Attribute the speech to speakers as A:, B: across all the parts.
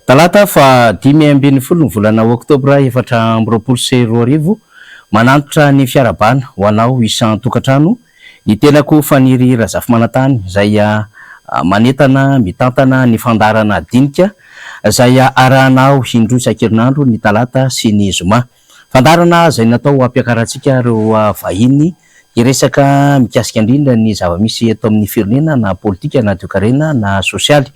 A: Talata fa 5 ny volana Oktobra 2024 manantitra ny fiarabana ho anao isan-tokantrano ny tenako Faniry Razafimanantany izay manentana mitantana ny fandarana dinika izay arahanao indroa isan-kerinandro ny talata sy ny zoma. Fandarana izay natao hampiakarantsika ireo vahiny hiresaka mikasika indrindra ny zava-misy eto amin'ny firenena na politika na toe-karena na sosialy.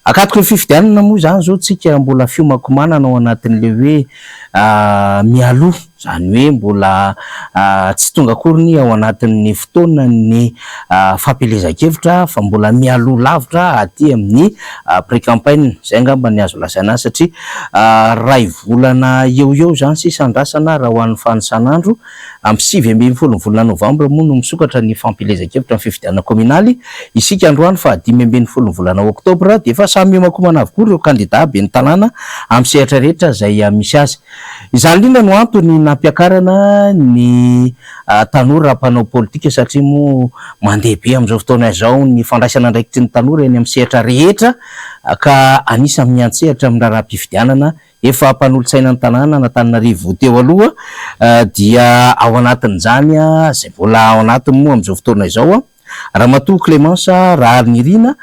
A: Akatoko ny fifidianana moa zany zao tsika mbola fiomakomanana ao anatin'le hoe mialoha, zany hoe mbola tsy tonga akory ao anatin'ny fotoana ny fampelezan-kevitra fa mbola mialoha lavitra aty amin'ny pré-campagne. Zay angamba ny azo lazaina satria ray volana eo zany sisa andrasana raha ho an'ny fanisan'andro amin'ny 7 ny volana Novambra moa no misokatra ny fampelezan-kevitra amin'ny fifidianana kominaly. Isika androany fa 5 ny volana Oktobra dia efa samy miomakomana avokoa ireo kandida ben'ny tanàna amin'ny sehatra rehetra izay misy azy. Izany indrindra no antony nampiakarana ny tanora mpanao politika satria moa mandeha be amin'izao fotoana izao ny fandraisana andraikitry ny tanora eny amin'ny sehatra rehetra ka anisany miantsehatra amin'ny raharaham-pifidianana. Efa mpanolotsaina ny tanàna n'Antananarivo teo aloha dia ao anatin'izany izay mbola ao anatiny moa amin'izao fotoana izao Ramatoa Clémence Raharnirina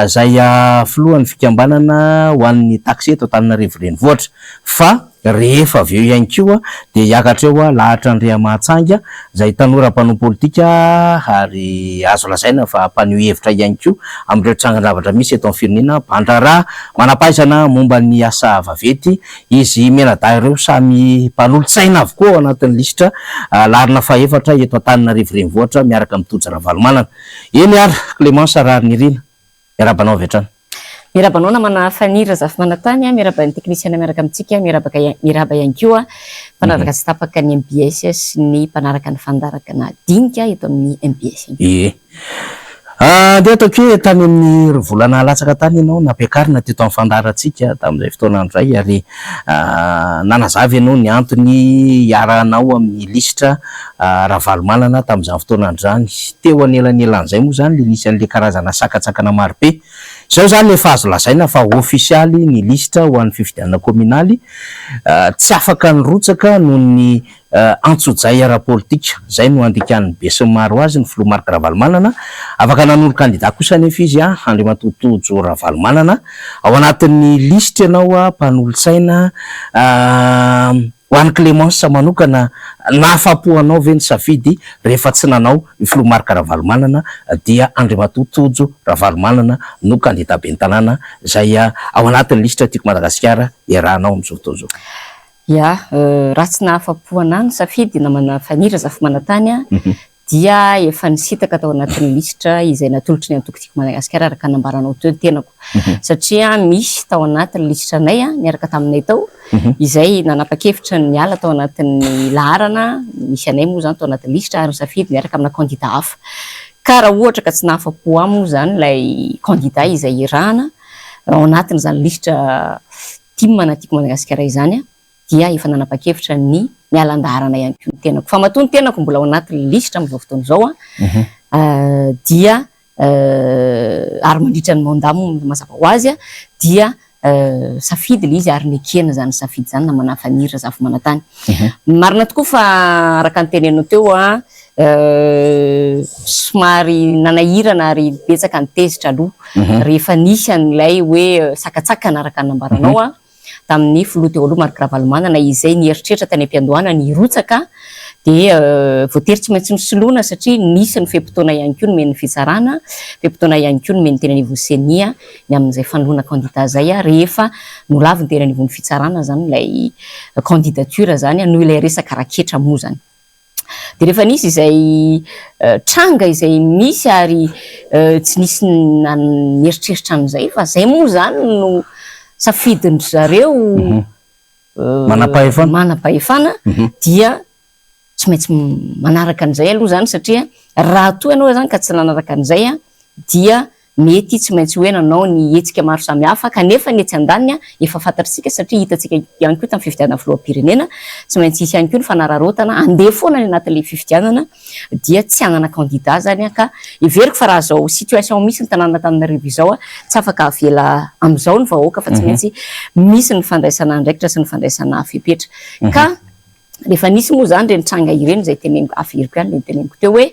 A: izay filohan'ny fikambanana ho an'ny taxi eto Antananarivo renivohitra, fa rehefa avy eo ihany koa dia hiakatra eo lahatra Andriamatsanga izay tanora mpanao politika ary azo lazaina fa mpaneho hevitra ihany koa amin'ireo trangan-javatra misy eto amin'ny firenena. Mpandraraha manampahaizana momba ny asa vaventy izy menada ireo samy mpanolotsaina avokoa ao anatin'ny lisitra larina faha-efatra eto Antananarivo renivohitra miaraka amin'ny Tojo Ravalomanana. Eny ary Clémence Raharnirina, miarabanao avy hatrany.
B: Mirabanao namana Faniry Razafimanantany, miraban'ny teknisiana miaraka amintsika, miraba ihany koa mpanaraka sy tapaka ny MBS sy ny mpanaraka ny fandaraka na dinika eto amin'ny MBS. Dia
A: ataoko hoe tany amin'ny volana latsaka tany ianao nampiakarina teto amin'ny fandarantsika tamin'izay fotoana andray ary nanazavy ianao ny antony hiarahanao amin'ny lisitra Ravalomanana tamin'izany fotoana andrany. Teo anelanelan'izay moa zany nisan'le karazana sakatsakana maro be. Izao zany efa azo lazaina fa ofisialy ny lisitra ho an'ny fifidianana kominaly, tsy afaka nirotsaka noho ny antso-jay ara-politika. Zay no andikan'ny be sy ny maro azy ny filoha Marc Ravalomanana. Afaka nanolo kandida kosa nefa izy Andriamatoa Tojo Ravalomanana ao anatin'ny lisitra ianao mpanolotsaina ho an'ny Clémence manokana. Nahafapo anao ve ny safidy rehefa tsy nanao ny filoha Marc Ravalomanana dia Andriamatoa Tojo Ravalomanana no kandida ben'ny tanàna izay ao anatin'ny lisitra tiako Madagasikara iarahanao amin'izao fotoana izao.
B: Raha tsy nahafapo anahy ny safidy namana Faniry Razafimanantany dia efa nisitaka tao anatin'ny lisitra izay natolotry ny antoko tiako Madagasikara araka nambaranao teo ny tenako. Satria misy tao anatin'ny lisitra anay niaraka taminay tao izay nanapa-kevitra ny ala tao anatin'ny laharana misy anay moa zany tao anatin'ny lisitra ary safidy miaraka amina kandida hafa. Ka raha ohatra ka tsy nahafapo moa zany ilay kandida izay irahana ao anatin'izany lisitra timana tiako Madagasikara izany dia efa nanapa-kevitra ny mialan-daharana ihany koa ny tenako. Fa matoa ny tenako mbola ao anatin'ny lisitra amin'izao fotoana izao dia ary mandritra ny mandamo mazava ho azy dia safidy le izy ary nekena zany safidy zany namana Faniry Razafimanantany. Marina tokoa fa araka ny tenenao teo somary nanahirana ary betsaka ny tezitra aloha rehefa nisy an'ilay hoe sakatsakana araka ny nambaranao tamin'ny filoha teo aloha Marc Ravalomanana izay nieritreritra tany am-piandohana ny rotsaka dia voatery tsy maintsy misoloana satria nisy ny fe-potoana ihany koa nomeny fitsarana, fe-potoana ihany koa nomeny tenan'Ivo Senia ny amin'izay fanoloana kandida zay rehefa nolavy ny tenan'Ivon'ny fitsarana zany ilay candidature zany noho ilay resaka raketra moa zany. Dia rehefa nisy izay tranga izay misy ary tsy nisy nieritreritra amin'izay fa zay moa zany no safidiny zareo manam-pahefana dia tsy maintsy manaraka an'izay aloha zany satria raha toa ianao zany ka tsy nanaraka an'izay dia mety tsy maintsy hoe nanao ny hetsika maro samihafa kanefa ny etsy andaniny efa fantatsika satria hitatsika ihany koa tamin'ny fifidianana filoham-pirenena tsy maintsy hisy ihany koa ny fanararotana andeha foana ny anatin'ilay fifidianana dia tsy anana candidat zany ka everiko fa raha zao situation misy ny tanàna Antananarivo izao tsy afaka avela amin'izao ny vahoaka fa tsy maintsy misy ny fandraisana andraikitra sy ny fandraisana fepetra ka rehefa nisy moa zany reny tranga ireny zay teneniko averiko ihany le teneniko teo hoe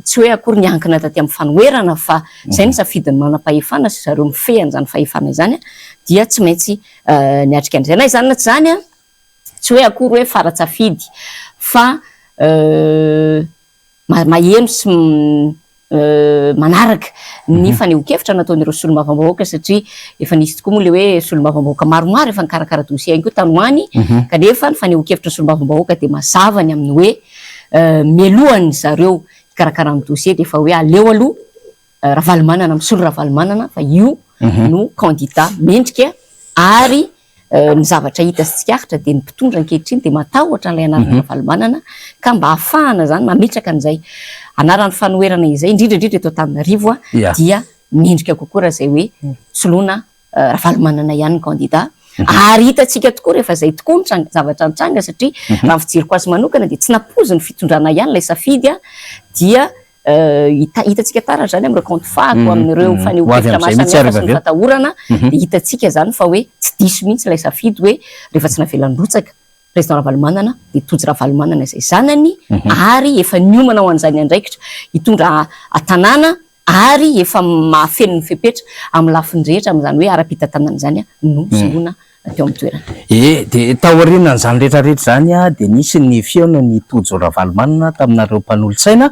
B: tsy hoe akory niankina taty amin'ny fanoherana fa zay ny safidiny manam-pahefana sy zareo mifehany zany fahefana izany dia tsy maintsy niatrika an'izay na izany na tsy zany tsy hoe akory hoe faratsafidy fa maheno sy manaraka ny fanehoan-kevitra nataon'ireo solombavambahoaka satria efa nisy tokoa moa le hoe solombavambahoaka maromaro efa nikarakara dossier ihany koa tanoany kanefa ny fanehoan-kevitra ny solombavambahoaka dia mazava ny amin'ny hoe mialohany zareo hikarakara amin'ny dossier dia efa hoe aleo aloha Ravalomanana misolo Ravalomanana fa io no candidat mendrika ary ny zavatra hita sy tsikaritra dia ny mpitondra ankehitriny dia matahotra n'ilay anarana Ravalomanana ka mba ahafahana zany mametraka an'izay anaran'ny fanoherana izay indrindra eto Antananarivo dia mendrika kokoa raha zay hoe soloina Ravalomanana ihany ny candidat ary hitatsika tokoa rehefa zay tokoa ny zavatra nitranga satria raha fijeriko azy manokana dia tsy napozy ny fitondrana ihany ilay safidy dia hitatsika taratra zany amin'ireo compte fako amin'ireo fanehoan-kevitra maro samihafa sy ny fatahorana dia hitatsika zany fa hoe tsy diso mihitsy ilay safidy hoe rehefa tsy navelan'ny rotsaka président Ravalomanana dia tojo Ravalomanana izay zanany ary efa niomana ho an'izany andraikitra hitondra tanàna ary efa mahafeno ny fepetra amin'ny lafiny rehetra amin'izany hoe ara-pitantanana izany no soloina teo amin'ny toerana.
A: Dia taoriana n'izany rehetrarehetra zany dia nisy ny feona ny tojo Ravalomanana taminareo mpanolontsaina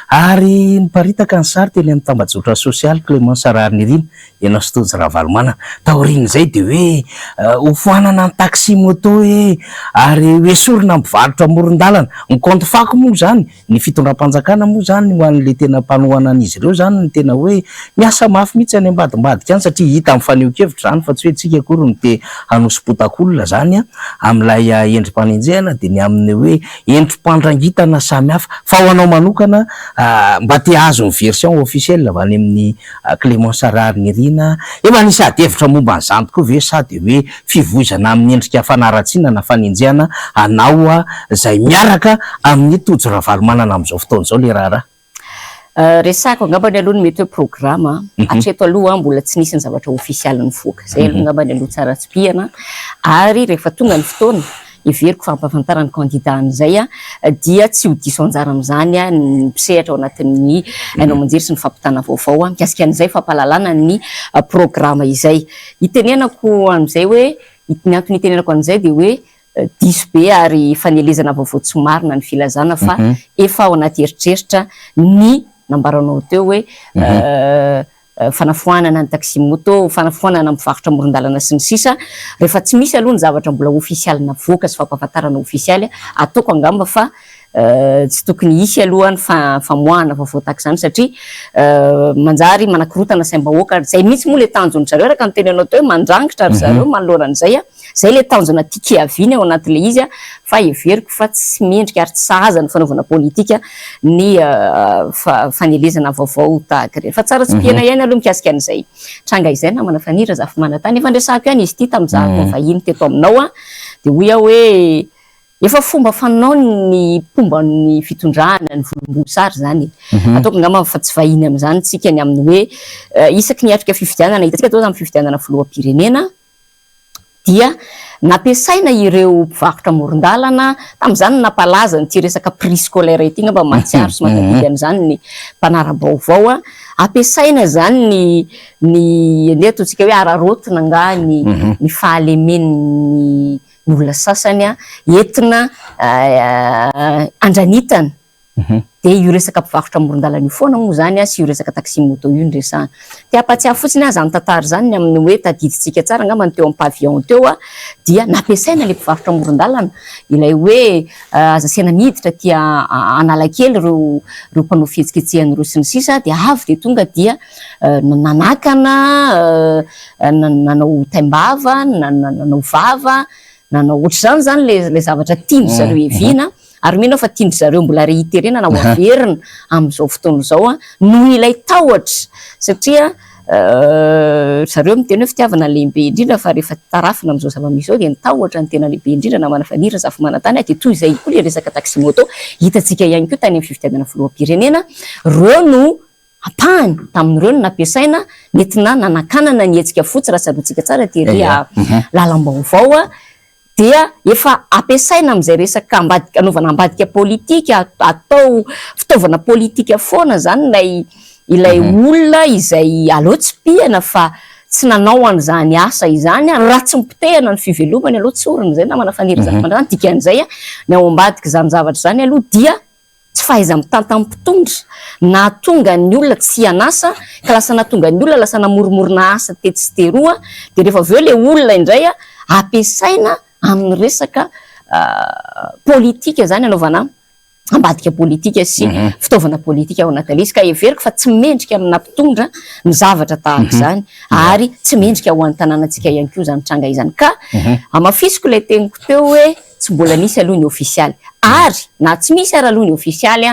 A: ary niparitaka ny sary teny amin'ny tambajotra sosialy Clémence Sarary ianao sy tojo Ravalomanana taoriana izay dia hoe hofoanana ny taxi moto ary hoesorina mivarotra amoron-dalana ny compte fako moa zany ny fitondram-panjakana moa zany ho an'le tena mpanohana an'izy ireo zany ny tena hoe miasa mafy mihitsy any ambadimbadika any satria hita amin'ny fanehoan-kevitra zany fa tsy hoe tsika akory ny te hanosy-potakolona zany amin'ilay endrim-panenjehana dia ny amin'ny hoe endrim-pandrangitana samihafa fa ho anao manokana mba te azo ny version officielle avy any amin'ny Clémence Sarary Nirina efa nisy ady hevitra momba an'izany tokoa ve sady hoe fivoizana amin'ny endrika fanaratsiana na fanenjehana anao izay miaraka amin'ny tojo Ravalomanana amin'izao fotoana izao le raharaha
B: resako angambany aloha ny mety hoe programme hatreto aloha mbola tsy nisy ny zavatra ofisialy nivoaka zay aloha angambany aloha tsara tsy pihana ary rehefa tonga ny fotoana everiko fampahafantarany candidat an'izay dia tsy ho diso anjara amin'izany ny mpisehatra ao anatin'ny hainao manjery sy ny fampitana vaovao mikasika an'izay fampahalalana ny programme izay itenenako amin'izay hoe ny antony itenenako an'izay dia hoe diso be ary fanelezana vaovao tsy marina ny filazana fa efa ao anaty eritreritra ny nambaranao teo hoe fanafoanana ny taxi moto, fanafoanana mivarotra amoron-dalana sy ny sisa rehefa tsy misy aloha ny zavatra mbola ofisialy navoaka sy fampahafantarana ofisialy ataoko angamba fa tsy tokony hisy aloha ny famoahana vaovao tahaka izany satria manjary manakorotana saim-bahoaka zay mihitsy moa le tanjony zareo araka ny tenenao teo hoe mandrangitra ry zareo manoloanan'izay zay le tanjona tikiaviany ao anatin'le izy fa everiko fa tsy mendrika ary tsy sahaza ny fanaovana politika ny fanelezana vaovao tahaka ireny fa tsara tsy pihana ihany aloha mikasika an'izay tranga izay namana fanira zafy manantany efa andresahako ihany izy ity tamin'ny vahiny teto aminao dia hoy aho hoe efa fomba fanao ny pomban'ny fitondrana ny volomboasary zany ataoko angamba fa tsy vahiny amin'izany tsika ny amin'ny hoe isaky niatrika fifidianana hitatsika tao amin'ny fifidianana filoham-pirenena dia nampiasaina ireo mpivarotra amoron-dalana tamin'izany nampalaza ny ty resaka prix scolaire ity ngamba mahatsiaro sy matadidy an'izany ny mpanara-baovao ampiasaina zany ny andeha ataontsika hoe ararotina nga ny fahalemen'ny olona sasany entina andranitana dia io resaka mpivarotra amoron-dalana io foana moa zany sy io resaka taxi moto io ny resahana dia ampatsiahy fotsiny zany tantara zany ny amin'ny hoe tadiditsika tsara angamba ny teo amin'ny pavillon teo dia nampiasaina le mpivarotra amoron-dalana ilay hoe azasiana miditra tia Analakely reo mpanao fihetsiketsehan'ireo sy ny sisa dia avy dia tonga dia nanakana nanao taimbava nanao vava nanao ohatr'izany zany le zavatra tiandry zareo eviana ary mino fa tiandry zareo mbola réitérena na ho averina amin'izao fotoana izao noho ilay tahotra satria zareo miteny hoe fitiavana lehibe indrindra fa rehefa tarafina amin'izao zava-misy zao dia nitahotra ny tena lehibe indrindra namana fanira za fomanantany dia toy izay koa le resaka taxi moto hitantsika ihany koa tany amin'ny fivitiavana filoham-pirenena reo no apahany tamin'ireo no nampiasaina nentina nanakanana ny hetsika fotsy raha sarotsika tsara tery lalam-baovao dia efa ampiasaina amin'izay resaka ambadika anaovana ambadika politika atao fitaovana politika foana zany ilay olona izay aloha tsy pihana fa tsy nanao an'izany asa izany raha tsy mipitehana ny fivelomany aloha tsy orina zay namana fanira zany mandrany dikan'izay ny ao ambadika zany zavatra zany aloha dia tsy fahaiza mitantam-pitondra na tonga ny olona tsy anasa ka lasa natonga ny olona lasa namoromorona asa tety sy teroa dia rehefa avy eo le olona indray ampiasaina amin'ny resaka politika zany anaovana ambadika politika sy fitaovana politika ao anatin'izy ka everiko fa tsy mendrika amina mpitondra ny zavatra tahaka zany ary tsy mendrika ho an'ny tanànantsika ihany koa zany tranga izany ka amafisiko ilay teniko teo hoe tsy mbola misy aloha ny ofisialy ary na tsy misy ary aloha ny ofisialy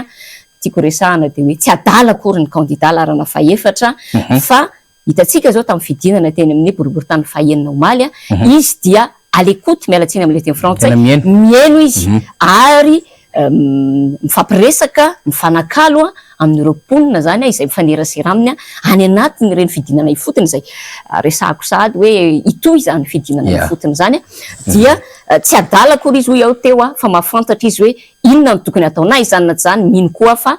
B: tiako resahana dia hoe tsy adala akory ny candidat larana faefatra fa hitantsika zao tamin'ny fidinana teny amin'ny boriboritany fahenina omaly izy dia à l'écoute mialatsiny amin'ilay teny frantsay mihaino izy ary mifampiresaka mifanakalo amin'ireo mponina zany izay mifanerasera aminy any anatiny ireny fidinana ifotiny izay resahako sady hoe itoy zany fidinana ifotiny zany dia tsy adala akory izy hoy ao teo fa mahafantatra izy hoe inona no tokony atao na izany na tsy zany mino koa fa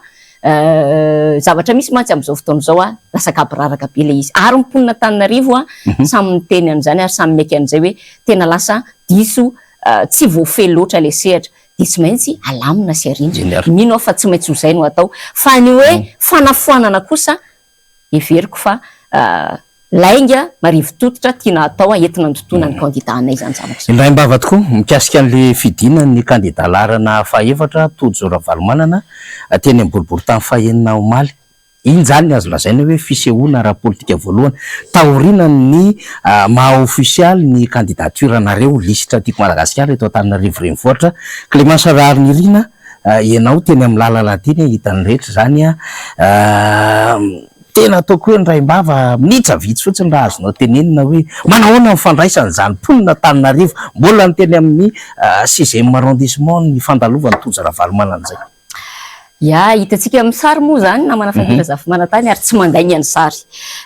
B: zavatra misy mantsy amin'izao fotoana zao lasa kabiraraka be le izy ary mponina Antananarivo samy miteny an'izany ary samy maiky an'izay hoe tena lasa diso tsy voafely loatra le sehatra dia tsy maintsy alamina sy arindra mino fa tsy maintsy ho zay no atao fa ny hoe fanafoanana kosa everiko fa lainga marivo tototra tiana atao entina ndotoana ny candidat-nay zany zavatra
A: indray mbava tokoa mikasika an'le fidinany candidat larana faefatra Tojo Ravalomanana teny amin'ny boriboritany fahenina omaly iny zany ny azo lazaina hoe fisehoana ara-politika voalohany taoriana ny maha-ofisialy ny candidature-nareo lisitra tiako Madagasikara eto Antananarivo renivohitra Clémence Raharnirina ianao teny amin'ny lalaladiny hitany rehetra zany tena ataoko hoe Indray-mbava minitra vitsy fotsiny raha azonao tenenina hoe manahoana mifandraisana zany mponina Antananarivo mbola ny teny amin'ny 6e arrondissement ny fandalovany Tojo Ravalomanana zay
B: hitantsika amin'ny sary moa zany namana fanira za fomanantany ary tsy mandainy any sary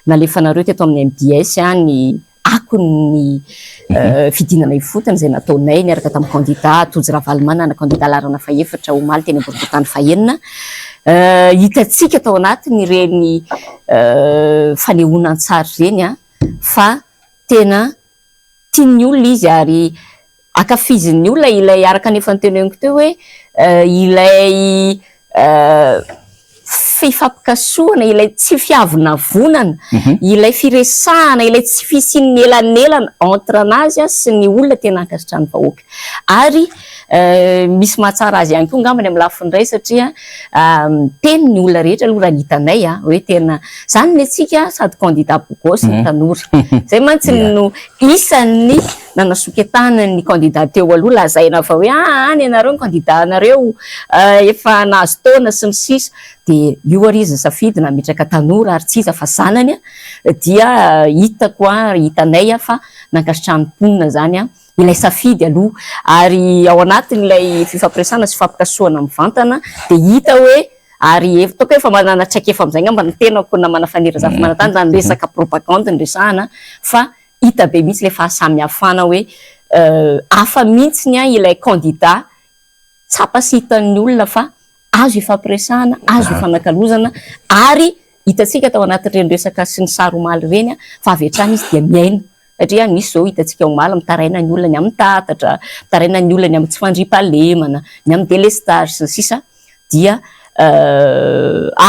B: nalefanareo teto amin'ny MDS ny akony fidinana ifotiny zay nataonay niaraka tamin'ny candidat Tojo Ravalomanana candidat larana faefatra omaly teny boriboritany fahenina hitantsika tao anatiny ireny fanehonan-tsary reny fa tena tian'ny olona izy ary akafizin'ny olona ilay araka nefa nyteneniko teo hoe ilay fifampikasoana ilay tsy fiavina vonana ilay firesahana ilay tsy fisian'ny elanelana entre anazy sy ny olona tena ankasitrany vahoaka ary misy mahatsara azy ihany koa ngambany amin'ny lafindray satria teny ny olona rehetra aloha raha hitanay hoe tena zany ny atsika sady candidat bogosy ny tanora zay mantsy no isan'ny nanasoketana ny candidat teo aloha lazaina fa hoe any ianareo ny candidat nareo efa nahazo taona sy ny sisa dia io ary izy safidina mitraka tanora ary tsy iza fa zanany dia hitako hitanay fa nankasitrany mponina zany ilay safidy aloha ary ao anatin'ilay fifampiresana sy fampikasoana mivantana dia hita hoe ary taoko efa manana traika efa amin'izay ngamba ny tenako namana fanira za fomanantany zany resaka propagande ny resahana fa hita be mihitsy le fahasamihafana hoe hafa mihitsy ilay candidat tsapa sy hitan'ny olona fa azo ifampiresahana azo ifanakalozana ary hitantsika tao anatin'ireny resaka sy ny sary omaly reny fa avy hatrany izy dia miaina satria misy zao hitantsika omaly mitaraina ny olona ny amin'ny tatatra mitaraina ny olona ny amin'ny tsy fandriam-pahalemana ny amin'ny délestage sy ny sisa dia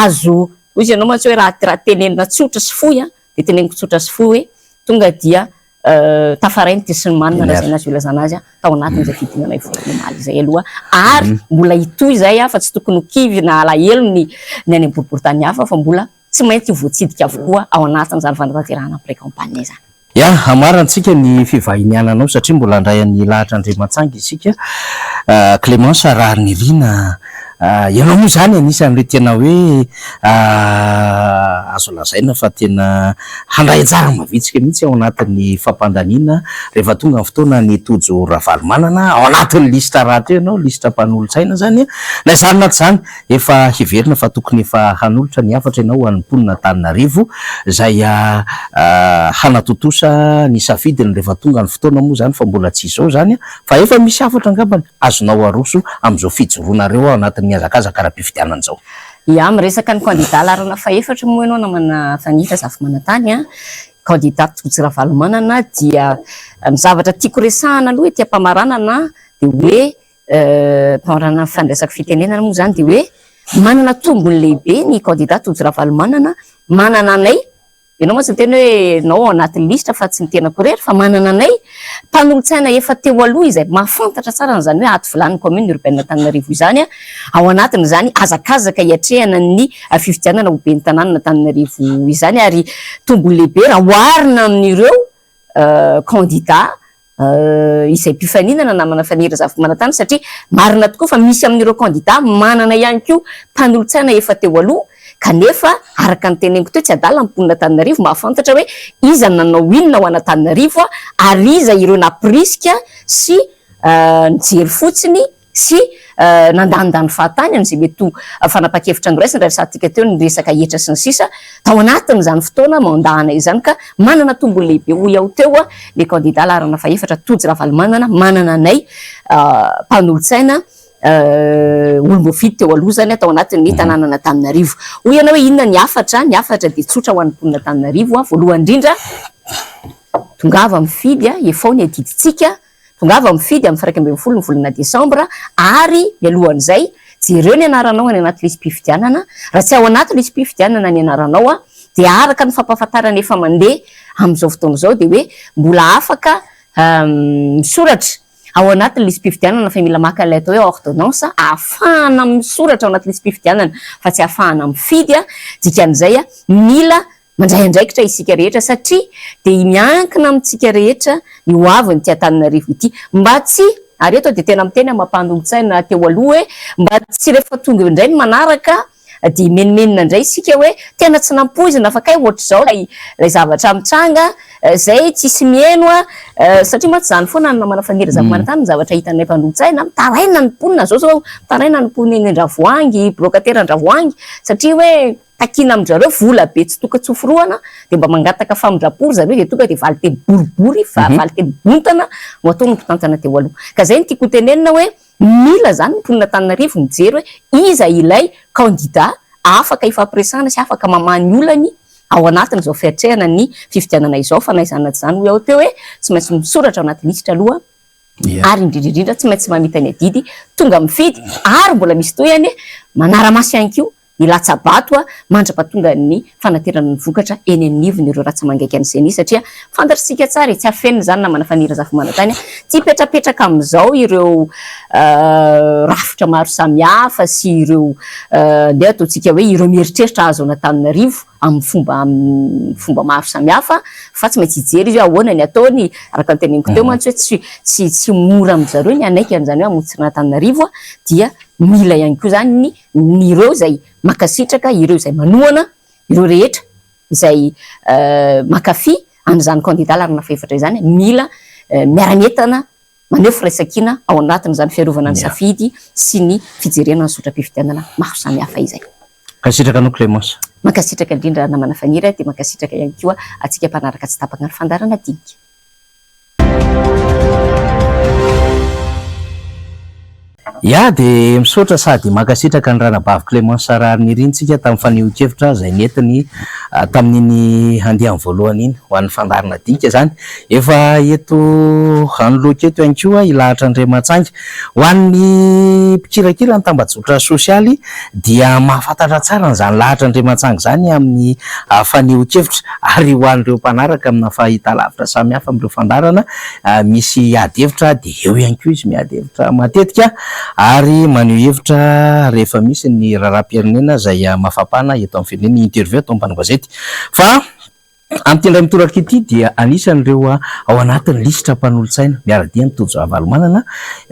B: azo izy ianao mantsy hoe raha tenenina tsotra sy fohy dia teneniko tsotra sy fohy hoe tonga dia tafarainy ty sy ny manina raha zay nazy ilazana azy tao anatin'izay fidinana ifotony omaly zay aloha ary mbola itoy zay fa tsy tokony kivy na alahelo ny any amboriboritany hafa fa mbola tsy maintsy voatsidika avokoa ao anatin'izany fanatanterahana pré-campagne zany
A: amarantsika ny fivahiniananao satria mbola andray an'ny lahatra Andriamantsanga isika Clémence Raharnirina ianao moa zany anisan'ireo tena hoe azo lazaina fa tena handray anjara mavitsika mihitsy ao anatin'ny fampandaniana rehefa tonga ny fotoana ny tojo ravalomanana ao anatin'ny lista rahateo ianao, lista mpanolotsaina zany na izany naty zany efa hiverina fa tokony efa hanolotra ny hafatra ianao ho an'ny mponina Antananarivo izay hanatotosa ny safidiny rehefa tonga ny fotoana moa zany fa mbola tsy izao zany fa efa misy hafatra angambany azonao aroso amin'izao fijoroanareo ao anatin'ny hazakazaka ara-pifidianana izao.
B: Ia, miresaka ny candidat larana faefatra moa ianao namana Fanitra Zafimanantany candidat tojo ravalomanana dia ny zavatra tiako resahana aloha ety ampamaranana dia hoe mpamarana fandraisako fitenenana moa zany dia hoe manana tombony lehibe ny candidat tojo ravalomanana, manana anay ianao moa tsy tena hoe nao anatin'ny lista fa tsy mitena korery fa manana anay mpanolotsaina efa teo aloha izay mahafantatra tsara n'izany hoe ato volan'ny commune urbaine Antananarivo izany ao anatin'izany hazakazaka hiatrehana ny fifidianana ho ben'ny tanàna Antananarivo izany ary tombony lehibe raha oharina amin'ireo candidat izay mpifaninana namana Fanira Zafimanantany satria marina tokoa fa misy amin'ireo candidat manana ihany koa mpanolotsaina efa teo aloha kanefa araka ny teneniko teo tsy adala ny mponina Antananarivo mahafantatra hoe iza nanao inona ho an'Antananarivo ary iza ireo napriska sy nijery fotsiny sy nandanindany fahatany an'izay mety ho fanapa-kevitra androraisina raha resantsika teo ny resaka hetra sy ny sisa tao anatin'izany fotoana mandahana izany ka manana tombony lehibe ho iaho teo le candidat larana faefatra tojo ravalomanana manana anay mpanolotsaina olom-boafidy teo aloha zany atao anatin'ny tanàna Antananarivo. Hoy ianao hoe inona ny hafatra dia tsotra ho an'ny mponina Antananarivo voalohany indrindra tongava mifidy efao ny adiditsika, tongava mifidy amin'ny 21 ny volana Desambra ary mialohan'izay jereo ny anaranao any anaty listim-pifidianana, raha tsy ao anaty listim-pifidianana ny anaranao dia araka ny fampahafantarana efa mandeha amin'izao fotoana izao dia hoe mbola afaka misoratra ao anaty listim-pifidianana fa mila maka ilay atao hoe ordonnance ahafahana misoratra ao anaty listim-pifidianana fa tsy ahafahana mifidy dikan'izay mila mandray andraikitra isika rehetra satria dia miankina amintsika rehetra ny hoaviny ty Antananarivo ity mba tsy ary eto dia tena miteny mampanolo-tsaina teo aloha hoe mba tsy rehefa tonga indray ny manaraka dia menimenina indray isika hoe tena tsy nampoizina fa kay ohatr'izao lay zavatra mitranga zay tsisy mieno satria moa tsy zany foana ny namana Fanira Zafimanantany ny zavatra hitanay mpanolo-tsaina mitaraina ny mponina zao mitaraina ny mponina eny Andravoahangy brokatera Andravoahangy satria hoe takina amin'izareo vola be tsy toka tsoforoana dia mba mangataka famindrapory zareo dia tonga dia valy teny boribory valy teny bontana ho atao ny mpitantana teo aloha ka zay ny tiako tenenina hoe mila zany ny mponina Antananarivo mijery hoe iza ilay candidat afaka ifampiresahana sy afaka mamany olany ao anatin'izao fiatrehana ny fifidianana izao fa naizana zany hoe ao teo hoe tsy maintsy misoratra ao anaty lisitra aloha ary indrindrindrindra tsy maintsy mamita ny adidy tonga mifidy ary mbola misy toyany manara-masy ihany koa ny latsabato mandra-pahatonga ny fanaterana ny vokatra eny anivony ireo ratsy mangaika an'izay satria fantatritsika tsara tsy afenina zany namana Fanira Zafimanantany tsy hipetrapetraka amin'izao ireo rafitra maro samihafa sy ireo ndeha ataontsika hoe ireo mieritreritra azo Antananarivo amin'ny fomba maro samihafa fa tsy maintsy hijery izy hoe ahoana ny ataony araka ny teneniko teo mantsy hoe tsy mora amin'izareo ny anaiky an'izany hoe hamotsina Antananarivo dia mila ihany koa zany ny ireo izay makasitraka ireo izay manohana ireo rehetra izay makafy an'izany candidat larana faefatra izany mila miara-mientana maneho firaisan-kina ao anatin'izany fiarovana ny safidy sy ny fijerena ny sotra-pifidianana maro samihafa izay.
A: Kasitraka anao Clémence.
B: Mankasitraka indrindra namana Fanira dia mankasitraka ihany koa atsika mpanaraka tsy tapaka ny fandarana dinika.
A: Ya dia misaotra sady mankasitraka ny ranabavy Clémence Sararinirintsika tamin'ny faneho-kevitra izay nentiny tamin'iny andeha voalohany iny ho an'ny fandarana dinika zany efa eto hanoloka eto ihany koa ilahatra Andriamantsanga ho an'ny mpikirakira ny tambajotra sosialy dia mahafantatra tsara n'izany lahatra Andriamantsanga zany amin'ny faneho-kevitra ary ho an'ireo mpanaraka amina fahitalavitra samihafa amin'ireo fandarana misy ady hevitra dia eo ihany koa izy miady hevitra matetika ary maneho hevitra rehefa misy ny raharaham-pirenena izay mafapana eto amin'ny firenena interview atao amin'ny mpanao gazety fa Amin'ity indray mitoraka ity dia anisan'ireo ao anatin'ny lisitra mpanolontsaina miaradia ny Tojo Ravalomanana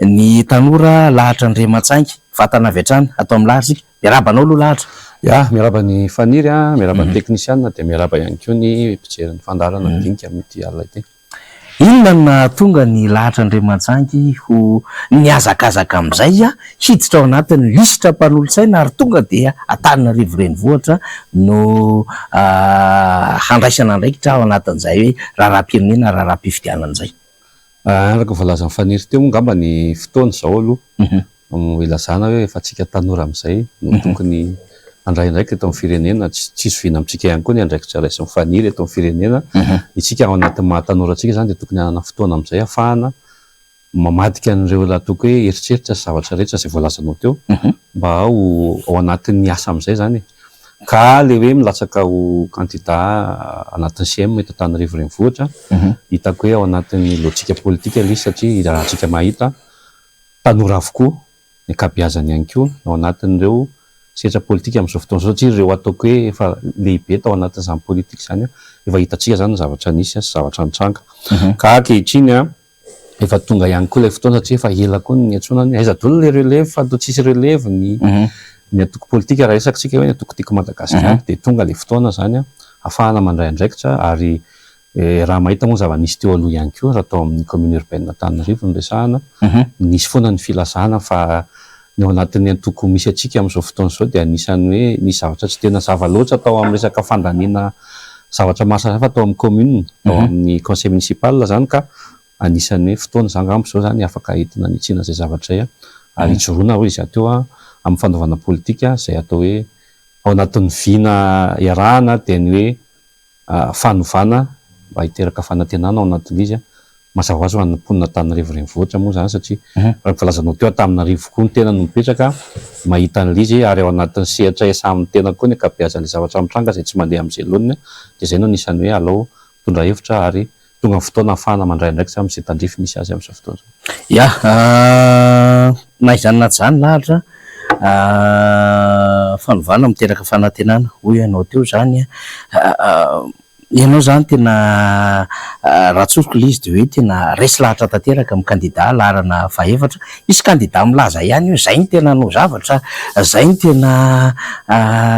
A: ny tanora Lahatra Andriamatsaingy vatana avy hatrany atao amin'ny lahatra sika. Miarabanao aloha Lahatra.
C: Ya, miaraba ny faniry miaraba ny teknisianina dia miaraba ihany koa ny mpijery ny fandarana dinika amin'ity alina ity.
A: Inona no nahatonga ny Lahatra Andriamatsaingy ho niazakazaka amin'izay hiditra ao anatin'ny lisitra mpanolontsaina ary tonga dia Antananarivo renivohitra no handraisana andraikitra ao anatin'izay hoe raharaham-pirenena raharaham-pifidianana izay.
C: Araka voalaza ny faniry teo ngamba ny fotoana izao aloha ilazana hoe efa tsika tanora amin'izay no tokony handray andraikitra eto amin'ny firenena, tsy zoviana amintsika ihany koa ny andraikitra raisin'ny faniry eto amin'ny firenena. Isika ao anatin'ny mahatanora antsika zany dia tokony hanana fotoana amin'izay ahafahana mamadika an'ireo laha toko hoe eritreritra sy zavatra rehetra izay voalazanao teo mba ao anatin'ny asa amin'izay zany. Ka le hoe milatsaka ho candidat anatin'ny CM eto Antananarivo renivohitra hitako hoe ao anatin'ny lojika politika ilay izy satria raha antsika mahita tanora avokoa ny ankabeazany ihany koa ao anatin'ireo sehatra politika amin'izao fotoana satria ireo ataoko hoe efa lehibe tao anatin'izany politika zany efa hitantsika zany zavatra nisy sy zavatra nitranga. Ka ankehitriny efa tonga ihany koa ilay fotoana satria efa ela koa ny antsonany aiza daholo le relève fa do tsisy relève ny atoko politika raha resaksika hoe ny atoko tiako Madagasikara dia tonga ilay fotoana zany ahafahana mandray andraikitra ary raha mahita moa zava-nisy teo aloha ihany koa raha tao amin'ny commune urbaine Antananarivo no resahana nisy foana ny filazana fa ny ao anatin'ny antoko misy atsika amin'izao fotoana izao dia anisany hoe nisy zavatra tsy tena zava loatra tao amin'ny resaka fandaniana zavatra maro samihafa tao amin'ny commune, tao amin'ny conseil municipal zany ka anisany hoe fotoana zany amin'izao zany afaka entina nitsiana izay zavatra izay ary ijoroana hoe izy ateo amin'ny fanaovana politika izay atao hoe ao anatin'ny viana iarahana dia ny hoe fanovana mba hiteraka fanantenana ao anatin'izy mazava ho azy ho an'ny mponina Antananarivo renivohitra moa zany satria raha voalazanao teo Antananarivo koa ny tena no mipetraka mahita an'izy ary ao anatin'ny sehatra esamin'ny tena koa ny ankabeazan'ilay zavatra mitranga izay tsy mandeha amin'izay loaniny dia izay no anisany hoe alao tondra hevitra ary tonga ny fotoana ahafahana mandray andraikitra amin'izay tandrify misy azy amin'izao fotoana.
A: Ya, na izany na zany Lahatra fanovana miteraka fanantenana hoy ianao teo zany ianao zany tena ratsoroka ilay izy dia hoe tena resy lahatra tanteraka amin'ny candidat laharana fahaefatra. Misy candidat milaza ihany hoe zay ny tena hanao zavatra, zay ny tena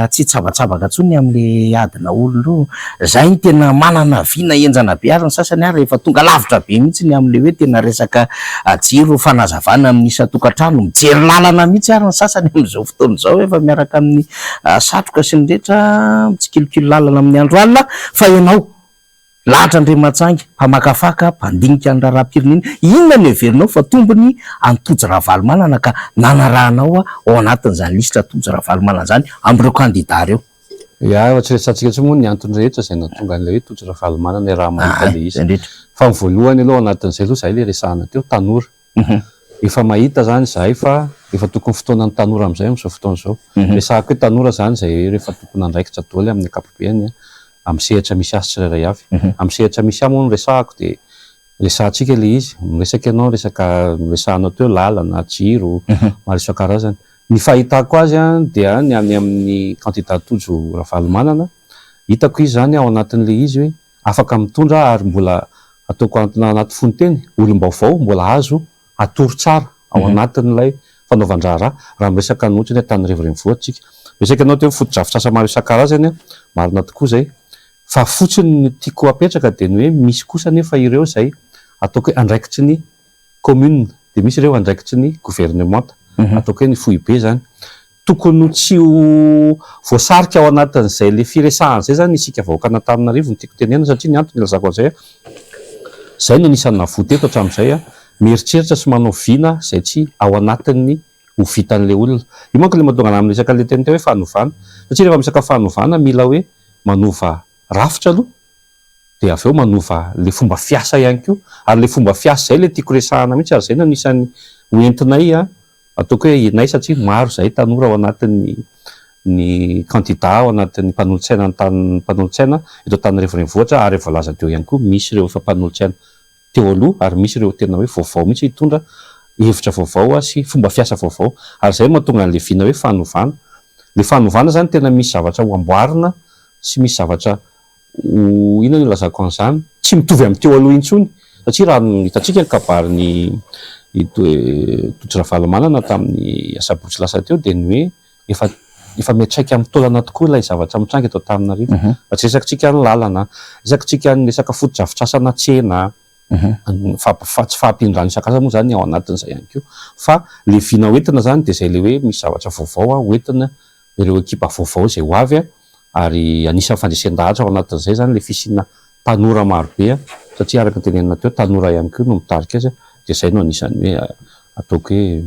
A: tsy tsabatsabaka intsony amin'ilay adina olona, zay ny tena manana viana enjana be ary ny sasany ary rehefa tonga lavitra be mihitsy ny amin'ilay hoe tena resaka jiro fanazavana amin'ny isan-tokantrano, mijery lalana mihitsy ary ny sasany amin'izao fotoana izao efa miaraka amin'ny satroka sy ny rehetra mitsikilokilo lalana amin'ny andro alina. Fa ianao Lahatra Andriamatsaingy mpamakafaka mpandinika ny raharaham-pirenena, inona no heverinao fa tombony any Tojo Ravalomanana ka nanarahanao ao anatin'izany lisitra Tojo Ravalomanana zany amin'ireo candidat reo?
C: Ya, efa tsy resatsika tsy moa ny antony rehetra izay nahatonga an'ilay hoe Tojo Ravalomanana raha mahita ilay izy. Fa ny voalohany aloha anatin'izay aloha izay ilay resahana teo tanora. Efa mahita zany izahay fa efa tokony fotoanan'ny tanora amin'izay amin'izao fotoana izao. Resahako hoe tanora zany izay rehefa tokony andraikitra daholo amin'ny ankapobeny amin'ny sehatra misy azy tsirairay avy. Amin'ny sehatra misy ahy moa no resahako dia resahantsika ilay izy. Miresaka ianao resahanao teo lalana, jiro, maro isan-karazany. Ny fahitako azy dia ny any amin'ny candidat Tojo Ravalomanana, hitako izy zany ao anatin'ilay izy hoe afaka mitondra ary mbola ataoko anaty fonoteny olom-baovao mbola azo atoro tsara ao anatin'ilay fanaovan-draharaha raha miresaka ny ohatra ny Antananarivo renivohitra tsika. Miresaka ianao teo foto-drafitr'asa maro isan-karazany marina tokoa izay. Fa fotsiny ny tiako apetraka dia ny hoe misy kosa nefa ireo izay ataoko hoe andraikitry ny commune dia misy ireo andraikitry ny gouvernement ataoko hoe ny fohy be zany. Tokony tsy ho voasarika ao anatin'izay le firesahana izay zany isika vahoaka Antananarivo ny tiako tenena satria ny antony ilazako an'izay izay no anisan'ny nahavoty eto hatramin'izay mieritreritra sy manao viana izay tsy ao anatin'ny ho vitan'ilay olona. Io manko le mahatonga anahy amin'ny resaka le teny teo hoe fanovana satria rehefa misaka fanovana mila hoe manova rafitra aloha dia avy eo manova le fomba fiasa ihany koa ary le fomba fiasa izay le tiako resahana mihitsy ary izay no anisan'ny hoentinay ataoko hoe inay satria maro izay tanora ao anatin'ny candidat ao anatin'ny mpanolontsaina mpanolontsaina eto Antananarivo renivohitra ary voalaza teo ihany koa misy ireo efa mpanolontsaina teo aloha ary misy ireo tena hoe vaovao mihitsy hitondra hevitra vaovao sy fomba fiasa vaovao ary izay mahatonga an'le viana hoe fanovana. Le fanovana zany tena misy zavatra ho amboarina sy misy zavatra inona no ilazako an'izany tsy mitovy amin'ny teo aloha intsony satria raha hitantsika ny kabarin'ny Tojo Ravalomanana tamin'ny asabotsy lasa teo dia ny hoe efa miatraika amin'ny taolana tokoa ilay zavatra mitranga eto Antananarivo. Fa tsy resakitsika ny lalana, resakitsika ny resaka foto-drafitrasana tsena, tsy fahampindrano isan-karazany moa zany ao anatin'izay ihany koa. Fa le viana hoentina zany dia izay le hoe misy zavatra vaovao hoentina ireo ekipa vaovao izay ho avy ary anisan'ny fandresendahatra ao anatin'izay zany le fisiana tanora marobe satria araka ny tenenina teo tanora ihany koa no mitarika azy dia izay no anisan'ny hoe ataoko hoe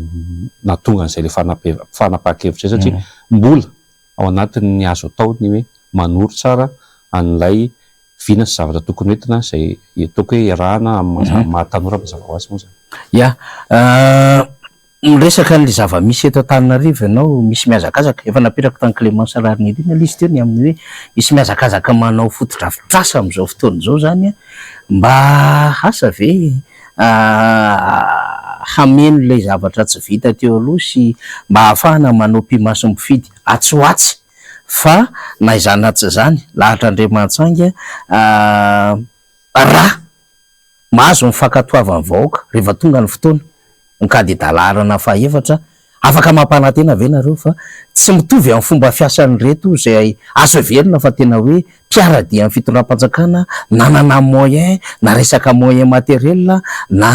C: nahatonga an'izay le fanapahan-kevitra zay satria mbola ao anatin'ny azo atao ny hoe manoro tsara an'ilay viana sy zavatra tokony hoentina izay ataoko hoe iarahana mahatanora mazava ho azy moa zany.
A: Ya, miresaka n'le zava-misy eto Antananarivo ianao misy miazakazaka efa napetraka tany Clémence Rarinirina ilay izy teo ny amin'ny hoe misy miazakazaka manao foto-drafitrasa amin'izao fotoana izao zany mba asa ve hameno ilay zavatra tsy vita teo aloha sy mba ahafahana manao mpimaso mpifidy atsoatsy fa na izany na tsy izany lahatra Andriamantsanga raha mahazo ny fankatoavany vahoaka rehefa tonga ny fotoana ny kandidalarana fahaefatra afaka mampanantena ve nareo fa tsy mitovy amin'ny fomba fiasan'ny reto izay azo heverina fa tena hoe mpiaradia amin'ny fitondram-panjakana nanana moyen na resaka moyen materiel na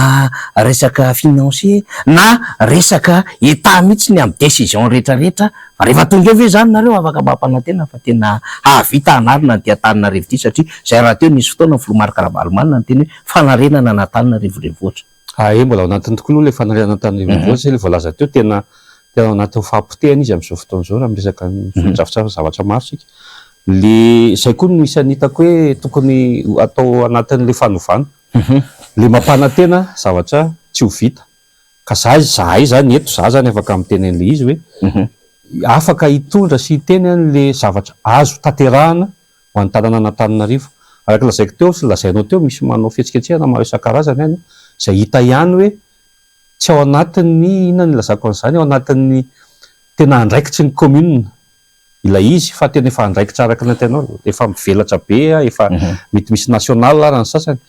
A: resaka financier na resaka état mihitsy ny amin'ny décision rehetrarehetra fa rehefa tonga eo ve zany nareo afaka mampanantena fa tena ahavita hanarina ny Antananarivo ity satria izay raha teo nisy fotoana Filomarika Ravalomanana ny teny hoe fanarenana ny Antananarivo renivohitra.
C: Mbola ao anatiny tokoa aloha le fanarenana Antananarivo renivohitra le voalaza teo tena ao anatin'ny fahampotehana izy amin'izao fotoana izao raha miresaka foto-drafitrasa zavatra maro sika. Le izay koa no isany hitako hoe tokony atao anatin'le fanovana. Le mampanantena zavatra tsy ho vita. Ka zahay zany eto za zany afaka miteny an'le izy hoe afaka hitondra sy hiteny an'le zavatra azo tanterahana ho an'ny tanàna Antananarivo. Araka lazaiko teo sy lazainao teo misy manao fihetsiketsehana maro isan-karazany any izay hita ihany hoe tsy ao anatin'ny inona ny lazako an'izany ao anatin'ny tena andraikitsy ny commune ilay izy fa tena efa andraikitra araka ny antenao efa mivelatra be efa mety misy national ary ny sasany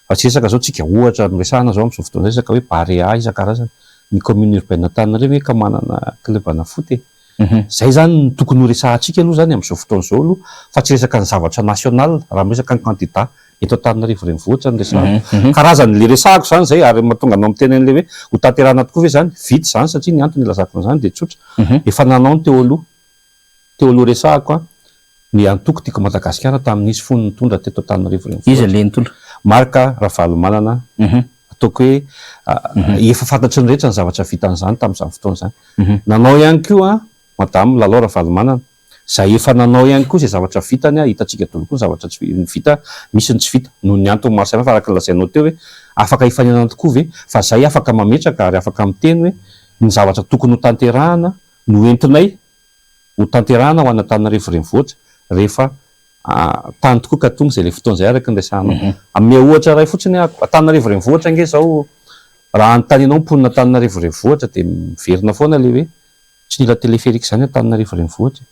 C: fa tsy resaka zao tsika ohatra no resahana zao amin'izao fotoana resaka hoe barea isan-karazany ny commune urbaine Antananarivo ka manana klebana foty zay zany ny tokony ho resahantsika aloha zany amin'izao fotoana izao aloha fa tsy resaka ny zavatra national raha miresaka ny candidat eto Antananarivo renivohitra ny resahako karazany le resahako zany zay ary mahatonga anao miteny an'le hoe ho tanterahana tokoa ve zany vita zany satria ny antony ilazako an'izany dia tsotra efa nanao ny teo aloha resahako ny antoko tiako Madagasikara tamin'izy fony nitondra teto Antananarivo renivohitra.
A: Izy le nitondra
C: Marika Ravalomanana ataoko hoe efa fantatry ny rehetra ny zavatra vitan'izany tamin'izany fotoana izany. Nanao ihany koa Madame Lalao Ravalomanana izay efa nanao ihany koa izay zavatra vitany hitantsika daholo koa ny zavatra tsy vita misy ny tsy vita noho ny antony maro samihafa araka ny lazainao teo hoe afaka hifanenana tokoa ve fa zay afaka mametraka ary afaka miteny hoe ny zavatra tokony ho tanterahana no entinay ho tanterahana ho Antananarivo renivohitra rehefa tany tokoa ka tonga izay le fotoana izay araka ny resahana. Ame ohatra iray fotsiny Antananarivo renivohitra nge zao raha anontaninao mponina Antananarivo renivohitra dia miverina foana le hoe tsy nila teleferika zany Antananarivo renivohitra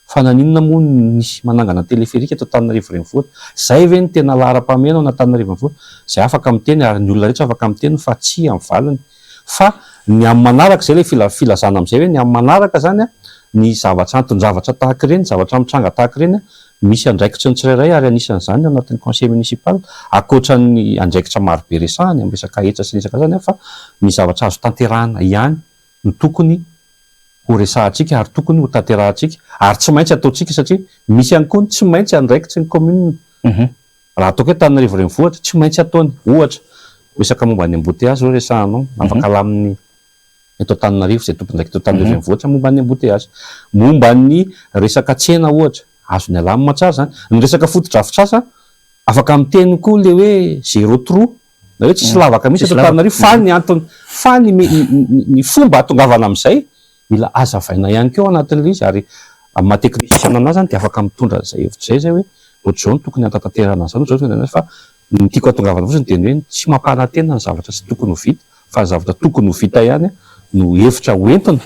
C: fa naninona moa nisy manangana teleferika eto Antananarivo renivohitra zay ve ny tena lahara-pahamehana ao Antananarivo renivohitra zay afaka miteny ary ny olona rehetra afaka miteny fa tsy amin'ny valiny fa ny amin'ny manaraka zay le filazana amin'izay hoe ny amin'ny manaraka zany ny zavatra anton-javatra tahaka ireny zavatra mitranga tahaka ireny misy andraikitra ny tsirairay ary anisan'izany ao anatin'ny conseil municipal akoatra ny andraikitra marobe resahany amin'ny resaka hetra sy resaka zany fa ny zavatra azo tanterahana ihany no tokony ho resahantsika ary tokony ho tanterahantsika ary tsy maintsy ataontsika satria misy ihany koa tsy maintsy andraikitsy ny commune raha ataoko hoe Antananarivo renivohitra tsy maintsy ataony ohatra resaka momba ny embouteillage zao resahanao afaka alamin'ny eto Antananarivo izay tompondraiky eto Antananarivo renivohitra momba ny embouteillage momba ny resaka tsena ohatra azo ny alamina tsara zany ny resaka foto-drafitrasa afaka miteny koa le hoe zéro trou na hoe tsisy lavaka mihitsy eto Antananarivo fa ny antony fa ny fomba hatongavana amin'izay mila azavaina ihany koa anatin'le izy ary mahateknisisiana anazy zany dia afaka mitondra zay hevitra zay hoe ohatr'izao no tokony hatantanterana zany ohatr'izao fa ny tiako hatongavana fotsiny dia ny hoe tsy mampanantena ny zavatra tsy tokony ho vita fa ny zavatra tokony ho vita ihany no hevitra hoentina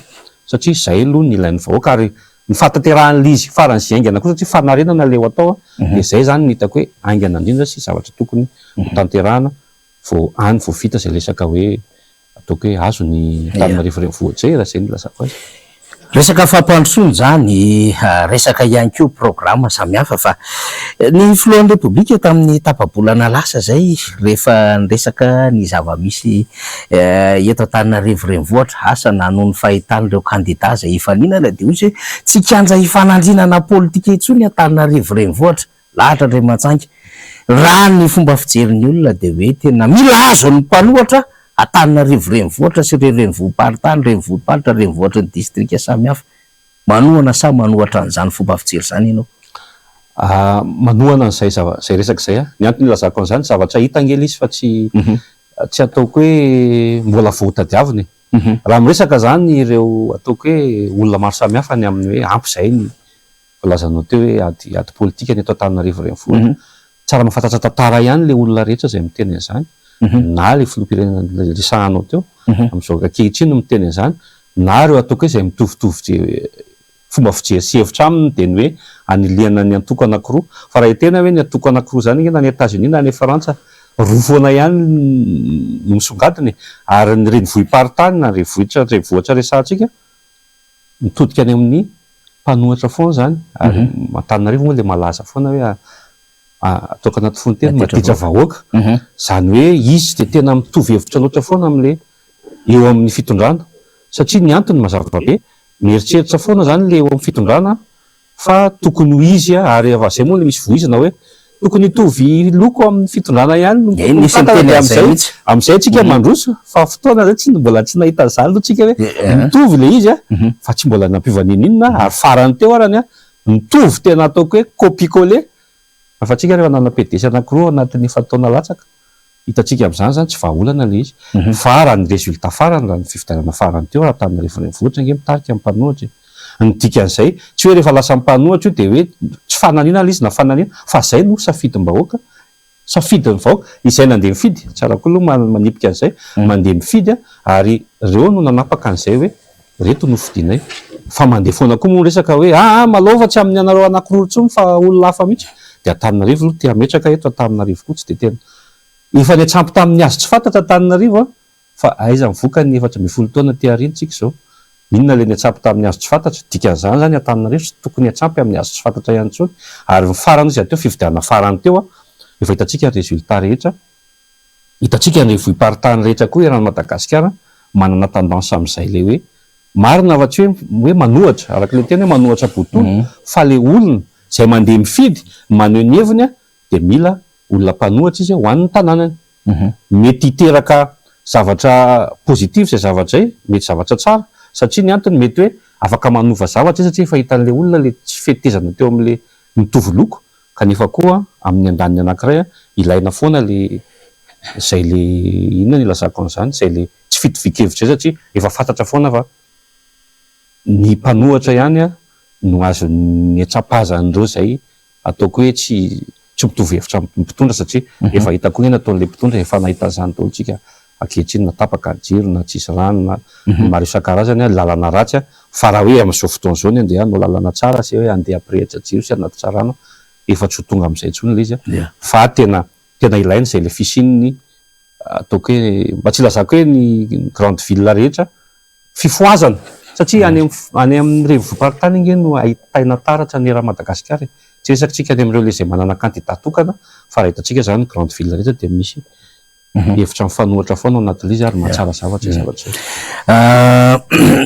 C: satria izay aloha ny ilain'ny vahoaka ary ny fatateran'le izy faran'zy aingana koa satria fanarenana le ho atao de zay zany ny hitako hoe aingana indrindra sy zavatra tokony ho tanterahana vao any vao vita zay resaka hoe ataoko hoe azo ny Antananarivo renivohitra raha zay ny lazako azy.
A: Resaka fampandrosoana zany, resaka ihany koa programa samihafa fa ny filohan'ny Repoblika tamin'ny tapabolana lasa zay rehefa niresaka ny zava-misy eto Antananarivo renivohitra asa nanon fahitan'ireo kandida zay hifaninana de ozy tsy kanja hifanandrinana politika intsony Antananarivo renivohitra lahatra Andriamantsanga. Raha ny fomba fijerin'ny olona de hoe tena mila azo ny mpanohatra Antananarivo renivohitra sy ireo renivohim-paritany, renivohim-paritra, renivohitra ny distrika samihafa. Manohana sa manohatra an'izany fomba fijery zany ianao?
C: Manohana an'izay zay resaka zay ny antony ilazako an'izany zavatra hita angely izy fa tsy ataoko hoe mbola voatadiavina. Raha miresaka zany ireo ataoko hoe olona maro samihafa ny amin'ny hoe ampy zay ny volazanao teo hoe ady politika ny eto Antananarivo renivohitra. Tsara mahafantatra tantara ihany le olona rehetra zay miteny an'izany. Na le filoham-pirenena resahanao teo amin'izao ankehitriny no miteny an'izany, na reo ataoko hoe zay mitovitovy fomba fijery sy hevitra aminy de ny hoe aniliana ny antoko anankiroa, fa raha tena hoe ny antoko anankiroa zany na ny États-Unis na ny Frantsa roa foana ihany no misongadiny, ary ny renivohim-paritany na renivohitra resahantsika mitodika any amin'ny mpanohatra foana zany, ary Antananarivo moa le malaza foana hoe ataoko anaty fonoteny maditra vahoaka, zany hoe izy de tena mitovy hevitra loatra foana am'le eo amin'ny fitondrana, satria ny antony mazava be mieritreritra foana zany le eo amin'ny fitondrana fa tokony ho izy ary avazay moa le misy voizina hoe tokony hitovy loko amin'ny fitondrana ihany am'izay tsika mandroso, fa fotoana zay tsy mbola tsy nahita zany aloha tsika hoe mitovy le izy fa tsy mbola nampivaninina ary farany teo arany mitovy tena ataoko hoe copie-coller. Fa tsika rehefa nanapedesy anankiroa anatin'ny fataona latsaka hitatsika amin'izany zany tsy vahaolana le izy, fa raha ny résultat farany raha ny fifidianana farany teo raha Antananarivo renivohitra nge mitarika amin'ny mpanohatra. Ny dikan'izay tsy hoe rehefa lasa mpanohatra io de hoe tsy fananiana le izy na fananiana, fa zay no safidim-bahoaka, safidin'ny vahoaka izay nandeha mifidy, tsara koa aloha manipika an'izay mandeha mifidy ary reo no nanapaka an'izay hoe reto no fidinay, fa mandeha foana koa moa resaka hoe malova tsy amin'ny anareo anankiroa intsony fa olona hafa mihitsy. De Antananarivo aloha tia metraka eto Antananarivo koa tsy de tena efa ny atsampy tamin'ny azo tsy fantatra Antananarivo fa aiza mivoaka ny 4 taona ty aoriana tsika zao, inona le ny atsampy tamin'ny azo tsy fantatra, dikan'izany zany Antananarivo tsy tokony atsampy amin'ny azo tsy fantatra ihany tsony, ary ny farany izy ateo fifidianana farany teo efa hitantsika résultat rehetra, hitantsika ny renivohim-paritany rehetra koa eran'ny Madagasikara manana tendance amin'izay le hoe marina fa tsy hoe manohatra araka le teny hoe manohatra botolo, fa le olona zay mandeha mifidy maneho ny heviny de mila olona mpanohatra izy ho an'ny tanànany. Mety hiteraka zavatra pozitif zay zavatra zay, mety zavatra tsara satria ny antony mety hoe afaka manova zavatra satria efa hitan'le olona le tsy fetezana teo amin'le mitovy loko, kanefa koa amin'ny andaniny anankiray ilaina foana le zay le inona ny ilazako an'izany, zay le tsy fitovik-hevitra zay satria efa fantatra foana fa ny mpanohatra ihany no azo ny atsapazan'ireo zay ataoko hoe tsy mitovy hevitra amin'ny mpitondra satria efa hita koa nataon'le mpitondra efa nahita zany daholo tsika ankehitriny na tapaka jiro na tsisy rano na maro isan-karazany lalana ratsy fa raha hoe amin'izao fotoana zao ny andeha no lalana tsara sy hoe andeha aprehitra jiro sy anaty tsarano efa tsy ho tonga amin'izay intsony le izy fa tena ilaina zay le fisininy ataoko hoe mba tsy lazako hoe ny grande ville rehetra fifoazana satria any amin'ny renivohim-paritany inge no ahitaina taratra ny raha Madagasikara, tsy resaky tsika any amin'ireo le zay manana candidat tokana, fa raha hitantsika zany grande ville rehetra de misy hevitra mifanohatra foana anatin'le izy ary mahatsara zavatra zavatra.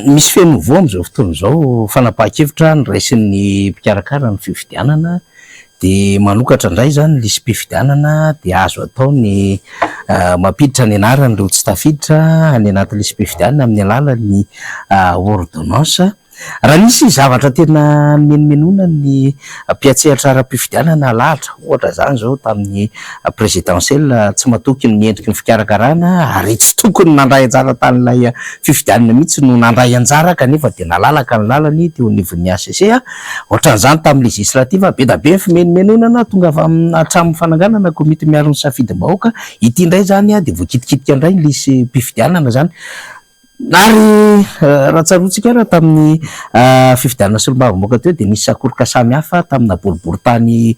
A: Misy feno voa amin'izao fotoana izao fanapahan-kevitra ny raisin'ny mpikarakara ny fifidianana de manokatra indray zany lisy mpifidianana de azo atao ny mampiditra ny anaran'ireo tsy tafiditra any anaty lisy mpifidianana amin'ny alalan'ny ordonnance. Raha nisy zavatra tena menomenona ny mpiatsehatra ara-pifidianana lahatra, ohatra zany zao tamin'ny présidentielle tsy matoky ny endriky ny fikarakarana ary tsy tokony nandray anjara tan'ilay fifidianana mihitsy no nandray anjara kanefa de nalalaka ny lalany teo anivon'ny ACC. Ohatran'izany tamin'ny législative be da be fimenomenonana tonga hatramin'ny fananganana komity miaro ny safidim-bahoaka ity indray zany de voakitikitika indray ny lisy mpifidianana zany. Ary raha tsaroantsika raha tamin'ny fifidianana solombavamboaka teo dia nisy sakoroka samihafa tamina boriboritany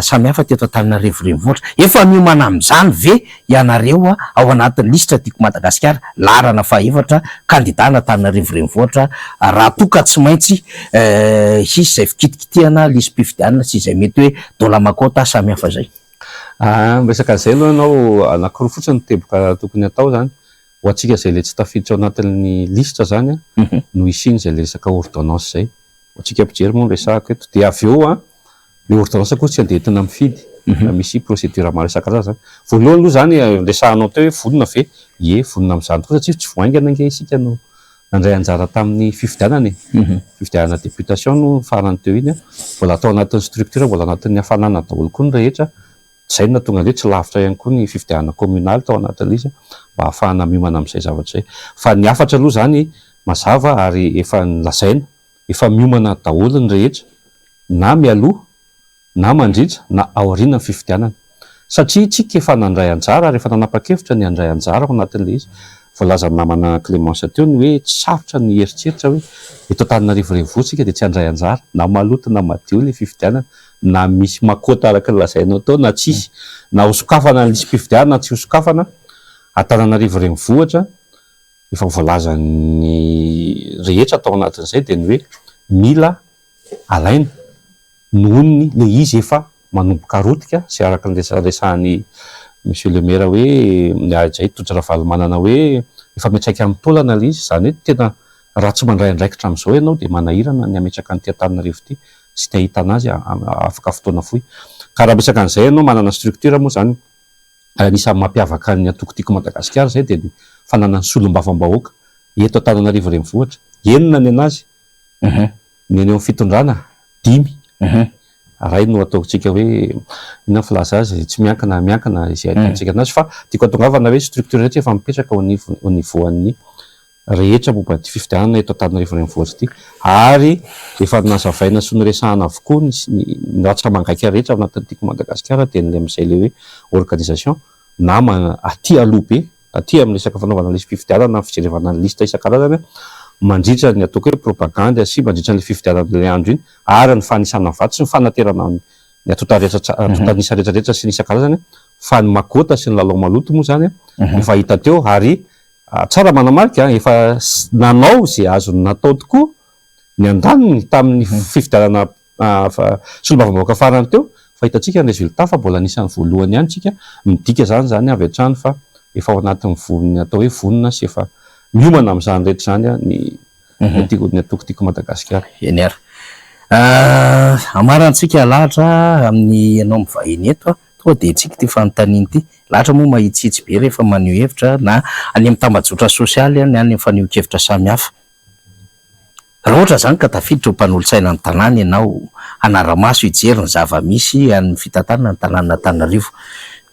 A: samihafa teto Antananarivo renivohitra. Efa miomana amin'izany ve ianareo ao anatin'ny lisitra tiako Madagasikara larana fahaefatra kandidana Antananarivo renivohitra raha toka tsy maintsy hisy izay fikitikitihana listim-pifidianana sy izay mety hoe dolamakota samihafa zay.
C: Resaka izay aloha ianao anankiroa fotsiny teboka tokony atao zany ho antsika izay le tsy tafiditra ao anatin'ny lisitra zany no isiny izay le resaka ordonnance zay. Ho antsika ampijery moa resahako eto dia avy eo le ordonnance koa tsy andeha entina mifidy misy procédure maro isan-karazany. Voalohany aloha zany resahanao teo hoe vonona ve? Ie, vonona amin'izany tokoa satria tsy voaingana ange isika no nandray anjara tamin'ny fifidianana fifidianana députation no farany teo iny mbola atao anatin'ny structure, mbola anatin'ny hafanana daholo koa ny rehetra. Zay no tonga hoe tsy lavitra ihany koa ny fifidianana communal tao anatin'izy mba ahafahana miomana amin'izay zavatra zay. Fa ny hafatra aloha zany mazava ary efa nilazaina, efa miomana daholo ny rehetra na mialoha na mandritra na aoriana ny fifidianana. Satria tsika efa nandray anjara ary efa nanapa-kevitra ny handray anjara ao anatin'le izy. Voalaza ny namana Clémence teo ny hoe tsy sarotra ny heritreritra hoe eto Antananarivo renivohitra dia tsy handray anjara na maloto na madio le fifidianana na misy makota araka ny lazainao tao na tsisy na hosokafana ny listim-pifidianana na tsy hosokafana Antananarivo renivohitra efa voalaza ny rehetra atao anatin'izay dia ny hoe mila alaina noho ny le izy efa manomboka rotika sy araka ny resahan'ny Monsieur le maire hoe zay tojo ravalo manana hoe efa ametraka amin'ny taolana le izy, zany hoe tena raha tsy mandray andraikitra amin'izao ianao dia manahirana ny ametraka ny Antananarivo ity sy te ahita anazy afaka fotoana fohy. Ka raha betsaka an'izay ianao manana structure moa zany anisany mampiavaka ny atokotiko Madagasikara zay dia ny fananany solombavam-bahoaka eto Antananarivo renivohitra. Enina ny anazy ny eny amin'ny fitondrana 5 ray no ataontsika hoe ina filaza azy tsy miankina izay ahitantsika anazy fa tiako atongavana hoe structure rehetra efa mipetraka au niveau an'ny rehetra momba ny fifidianana eto Antananarivo renivohitra ity ary efa nazavaina sy noresahana avokoa ny ratra mangaika rehetra ao anatin'itiko Madagasikara dia ny amin'izay le hoe organisation nama aty aloha be aty amin'ny resaka fanaovana listy fifidianana na fijerevana ny lista isan-karazany mandritra ny ataoko hoe propagande sy mandritra ny fifidianana le andro iny ary ny fanisana vato sy ny fanaterana ny atotanisa rehetrarehetra sy ny isan-karazany fa ny makota sy ny lalao maloto moa zany efa hita teo ary tsara manamarika efa nanao zay azony natao tokoa ny andaniny tamin'ny fifidianana solombavambahoaka farany teo fa hitantsika ny resultat fa mbola anisan'ny voalohany ihany tsika midika zany avy hatrany fa efa ao anatin'ny vonony atao hoe vonona sy efa miomana amin'izany rehetra zany ny atokotiko Madagasikara.
A: Eny ary amarantsika lahatra amin'ny ianao mivahiny eto tonga dia tsika ty fanontaniana ity lahatra moa mahitsitsy be rehefa maneho hevitra na any amin'ny tambajotra sosialy any amin'ny faneho-kevitra samihafa. Raha ohatra zany ka tafiditra ho mpanolotsaina ny tanàna ianao anara-maso hijery ny zava-misy amin'ny fitantanana ny tanàna Antananarivo,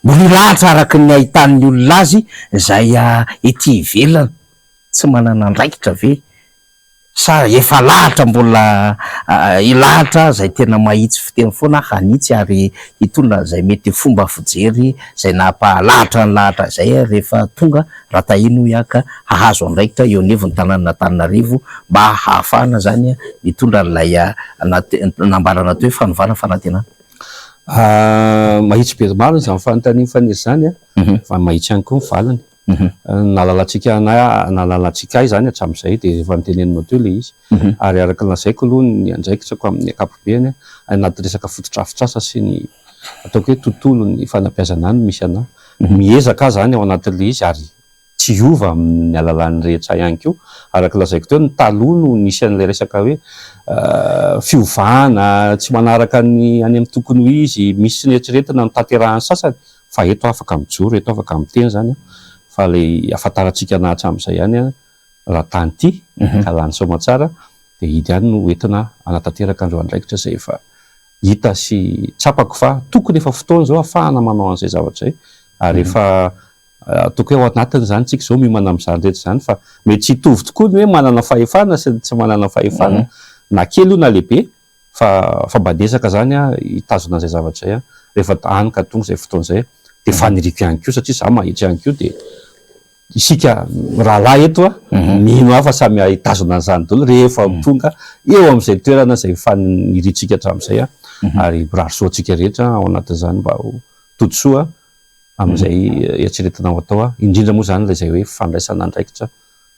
A: mbola lahatra araka ny ahitan'ny olona azy izay ety ivelany tsy manana andraikitra ve sa efa lahatra mbola ilahatra zay tena mahitsy fiteny foana hanitsy ary hitondra zay mety fomba fijery zay nampahalahatra ny lahatra zay rehefa tonga raha tahino iaka hahazo andraikitra eo anivon'ny tanàna Antananarivo mba hahafahana zany mitondra n'ilay nambarana toy fanovana fanantenana.
C: Mahitsy be maro izany fanontaniana faniri zany fa mahitsy ihany koa ny valiny nalalatsika zany hatramin'izay dia efa nitenenina teo le izy ary araka ny lazaiko aloha ny andraikitrako amin'ny ankapobeny anaty resaka fototrafitrasa sy ny ataoko hoe tontolo ny fanabeazana any misy ana miezaka zany ao anatin'le izy ary tsy hiova amin'ny alalan'ny rehetra ihany koa araka lazaiko teo ny taloha no nisy an'ilay resaka hoe fiovana tsy manaraka ny any amin'ny tokony ho izy misy ny eritreretina no tanterahany sasany fa eto afaka mijoro eto afaka miteny zany fa le afantarantsika na hatramin'izay ihany raha tany ity ka lany soamantsara dia hidy ihany no entina anatanteraka andreo andraikitra zay efa hita sy tsapako fa tokony efa fotoana zao ahafahana manao an'izay zavatra zay ary efa toko hoe ao anatiny zany tsika zao miomana amin'izany rehetra zany fa mety tsy hitovy tokoa ny hoe manana fahefana sy tsy manana fahefana na kely io na lehibe fa mbadesaka zany hitazona an'izay zavatra zay rehefa any ka tonga zay fotoana zay dia faniriko ihany koa satria za mahitsy ihany koa dia isika rahalahy eto mino hafa samy ahitazona an'izany daholo rehefa tonga eo amin'izay toerana izay faniritsika hatramin'izay ary rarisoatsika rehetra ao anatin'izany mba ho totosoa amin'izay eritreretina ho atao indrindra moa zany ilay zay hoe fandraisana andraikitra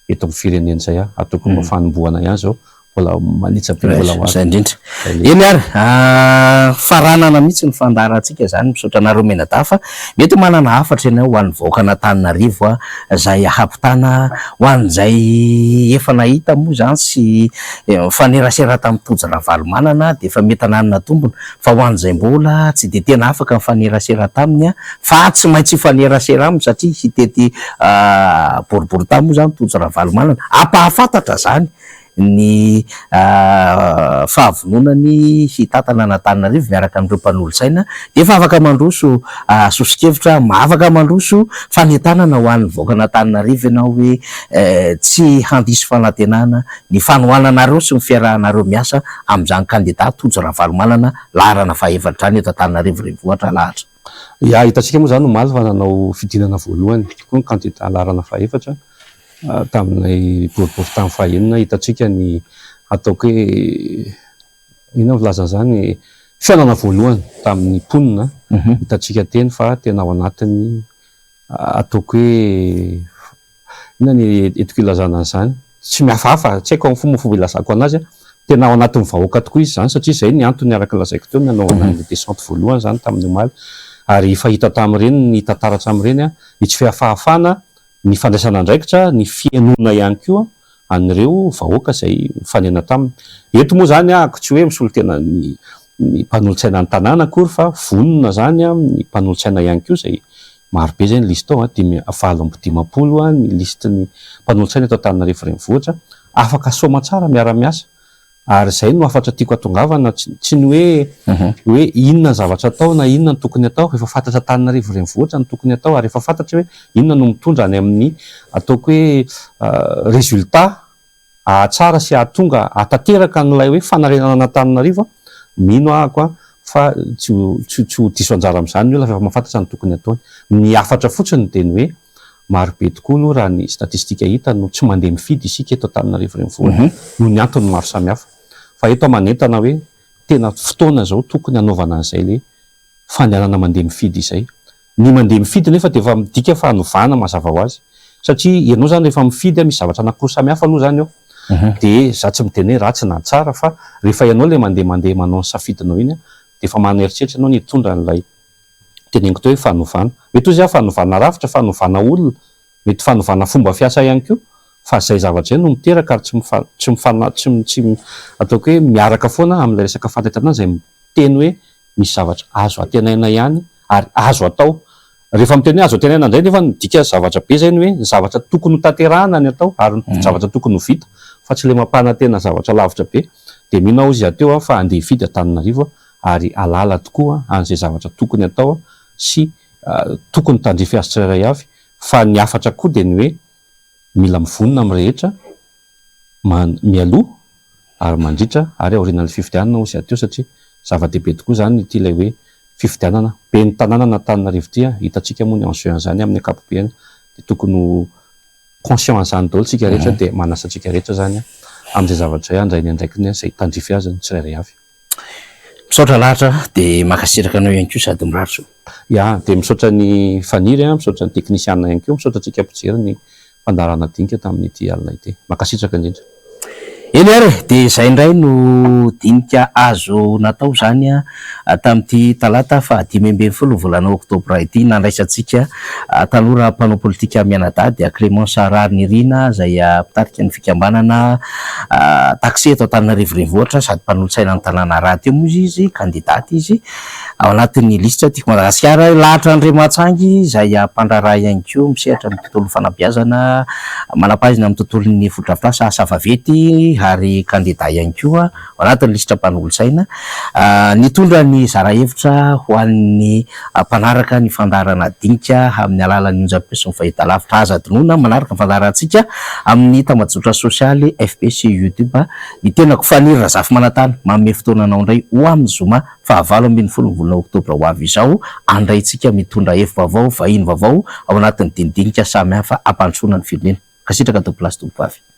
C: eto amin'ny firenena izay ataoko mba fanombohana ihany zao mbola manitsabe mbola
A: zay indrindra eny ary faranana mihitsy ny fandaharantsika zany misaotra anareo Menadafa mety manana hafatra ianao ho an'ny vahoakan'Antananarivo izay ahampitana ho an'izay efa nahita moa zany sy fanerasera tamin'ny tojo ravalomanana dia efa mety hananana tombony fa ho an'izay mbola tsy dia tena afaka mifanerasera taminy fa tsy maintsy fanerasera aminy satria hitety boribory tamy moa zany tojo ravalomanana ampahafantatra zany ny fahavononany hitatana an'Antananarivo miaraka amin'ireo mpanolosaina dia efa afaka mandroso sosikevitra afaka mandroso fanentanana ho an'ny vahoakan'Antananarivo ianao hoe tsy handiso fanantenana ny fanohananareo sy ny fiarahanareo miasa amin'izany kandida tojo ravalomanana laharana fahaefatra any eto Antananarivo renivohitra lahatra.
C: Ya hitantsika moa zany omaly fa nanao fidinana voalohany koa ny kandida laharana fahaefatra tamin'ny boribory tamin'ny fahaenina hitantsika ny ataoko hoe inona vilazana zany fihainana voalohany tamin'ny mponina hitantsika teny fa tena ao anatiny ataoko hoe inona ny etiko ilazana an'izany tsy mihafahafa tsy haiko amin'ny fomba ilazako anazy tena ao anatin'ny vahoaka tokoa izy zany satria izay ny antony araka lazaiko teo ny anaovana ny descente voalohany zany tamin'ny omaly ary fahita tamin'ireny ny tantara hatramin'ireny ny tsy fihafahafana ny fandraisana andraikitra ny fianona ihany koa an'ireo vahoaka izay fanena taminy eto moa zany ako tsy hoe misolo tena ny mpanolotsaina ny tanàna akory fa vonona zany ny mpanolotsaina ihany koa izay marobe zay ny lista ao 520 ny listin'ny mpanolotsaina eto Antananarivo renivohitra afaka soma tsara miara-miasa ary izay no afatra tiako atongavana tsy ny hoe inona ny zavatra atao na inona ny tokony atao efa fantatra Antananarivo renivohitra ny tokony atao ary efa fantatra hoe inona no mitondra any amin'ny ataoko hoe résultat tsara sy ahatonga atateraka n'ilay hoe fanarenana an'Antananarivo mino ahako fa tsy ho diso anjara amin'izany ny olona fa efa mahafantatra ny tokony ataony ny afatra fotsiny dia ny hoe marobe tokoa aloha raha ny statistika hita no tsy mandeha mifidy isika eto Antananarivo renivohitra no ny antony maro samihafa fa eto manentana hoe tena fotoana zao tokony anaovana an'izay le fandehanana mandeha mifidy izay ny mandeha mifidy nefa dia efa midika fa hanovana mazava ho azy satria ianao zany rehefa mifidy misy zavatra anankiroa samihafa aloha zany eo dia za tsy miteny hoe ratsy na tsara fa rehefa ianao le mandeha manao ny safidinao iny dia efa maneritseritra ianao ny hitondra n'ilay teneniko teo hoe fanovana mety ozy fanovana rafitra fanovana olona mety fanovana fomba fiasa ihany koa fa izay zavatra no miteraka ary tsy ataoko hoe miaraka foana amin'ilay resaka fantaitana izay miteny hoe misy zavatra azo atenaina ihany ary azo atao rehefa miteny hoe azo atenaina indray nefa midika zavatra be zay ny hoe ny zavatra tokony ho tanterahana ny atao ary ny zavatra tokony ho vita fa tsy le mampanantena zavatra lavitra be dia mino izy ateo fa andeha hividy Antananarivo ary alala tokoa an'izay zavatra tokony atao sy tokony tandrify azy tsirairay avy fa ny afatra koa dia ny hoe mila mivonona amin'ny rehetra mialoha ary mandritra ary aorianan'ny fifidianana ozy ateo satria zava-dehibe tokoa zany ity ilay hoe fifidianana be ny tanàna n'Antananarivo ity hitantsika moa ny enjeu zany amin'ny ankapobeny dia tokony ho conscient an'izany daholo tsika rehetra dia manasa tsika rehetra zany amin'izay zavatra andray ny andraikiny izay tandrify azy ny tsirairay avy.
A: Misaotra lahatra dia makasiraka anao ihany koa sady miratso.
C: Ya dia misaotra ny faniry misaotra ny teknisiana ihany koa misaotra tsika mpijery ny fandarana dinika tamin'ity alina ity makasitraka indrindra.
A: Eny ary dia izay indray no dinika azo natao zany tamin'ity talata fa 5 volana oktobra ity nandraisantsika tanora mpanao politika mianadahy Clémence Rarinirina izay mpitarika ny fikambanana taxi eto Antananarivo renivohitra sady mpanolotsaina ny tanàna raty eo moa izy kandidaty izy ao anatin'ny lisitra tiako Madagasikara lahatra Andriamatsangy izay mpandraraha ihany koa misehatra amin'ny tontolo fanabeazana manam-pahaizana amin'ny tontolon'ny fodrafitrasa asa vaventy ary kandida ihany koa ao anatin'ny lisitra mpanolo-tsaina, nitondra ny zara hevitra ho an'ny mpanaraka ny fandarana dinika amin'ny alalan'ny onjam-peo sy ny fahitalavitra. Aza adinoina manaraka ny fandarantsika amin'ny tambazotra sosialy FB sy YouTube, ny tenako faniry Razafy Manantany manome fotoananao indray ho amin'ny zoma 27 Oktobra ho avy izao, andraytsika mitondra hevi-baovao, vahiny vaovao ao anatin'ny dinidinika samy hafa ampandrosoana ny firenena. Kasitraka Douglas Tompavy.